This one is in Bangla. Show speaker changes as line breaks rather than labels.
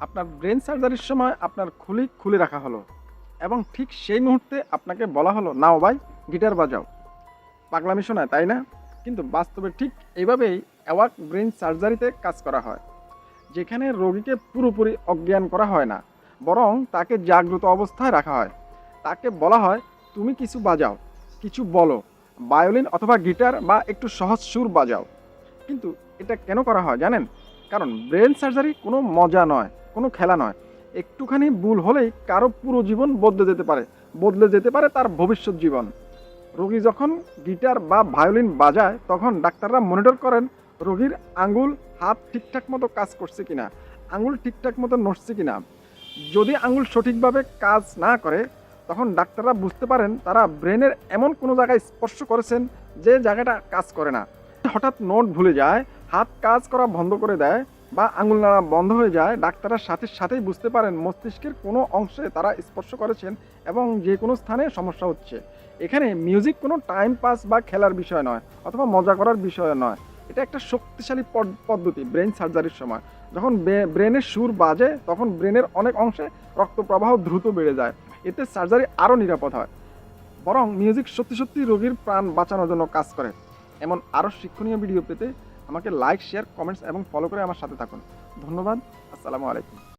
আপনার ব্রেন সার্জারির সময় আপনার খুলি খুলে রাখা হলো এবং ঠিক সেই মুহূর্তে আপনাকে বলা হলো, নাও ভাই গিটার বাজাও। পাগলামি শোনায়, তাই না? কিন্তু বাস্তবে ঠিক এইভাবেই অ্যাওয়ার্ক ব্রেন সার্জারিতে কাজ করা হয়, যেখানে রোগীকে পুরোপুরি অজ্ঞান করা হয় না, বরং তাকে জাগ্রত অবস্থায় রাখা হয়। তাকে বলা হয়, তুমি কিছু বাজাও, কিছু বলো, ভায়োলিন অথবা গিটার বা একটু সহজ সুর বাজাও। কিন্তু এটা কেন করা হয় জানেন? কারণ ব্রেন সার্জারি কোনো মজা নয়, কোনো খেলা নয়। একটুখানি ভুল হলেই কারো পুরো জীবন বদলে যেতে পারে তার ভবিষ্যৎ জীবন। রোগী যখন গিটার বা ভায়োলিন বাজায় তখন ডাক্তাররা মনিটর করেন রোগীর আঙ্গুল, হাত ঠিকঠাক মতো কাজ করছে কিনা, আঙ্গুল ঠিকঠাক মতো নড়ছে কিনা। যদি আঙ্গুল সঠিকভাবে কাজ না করে, তখন ডাক্তাররা বুঝতে পারেন তারা ব্রেনের এমন কোনো জায়গায় স্পর্শ করেছেন যে জায়গাটা কাজ করে না। হঠাৎ নোট ভুলে যায়, হাত কাজ করা বন্ধ করে দেয় বা আঙুল নাড়া বন্ধ হয়ে যায়, ডাক্তাররা সাথে সাথেই বুঝতে পারেন মস্তিষ্কের কোনো অংশে তারা স্পর্শ করেছেন এবং যে কোনো স্থানে সমস্যা হচ্ছে। এখানে মিউজিক কোনো টাইম পাস বা খেলার বিষয় নয় অথবা মজা করার বিষয় নয়। এটা একটা শক্তিশালী পদ্ধতি ব্রেন সার্জারির সময়। যখন ব্রেনের সুর বাজে তখন ব্রেনের অনেক অংশে রক্ত প্রবাহ দ্রুত বেড়ে যায়। এতে সার্জারি আরও নিরাপদ হয়। বরং মিউজিক সত্যি সত্যি রোগীর প্রাণ বাঁচানোর জন্য কাজ করে। এমন আরও শিক্ষণীয় ভিডিও পেতে আমাকে লাইক, শেয়ার, কমেন্টস এবং ফলো করে আমার সাথে থাকুন। ধন্যবাদ। আসসালামু আলাইকুম।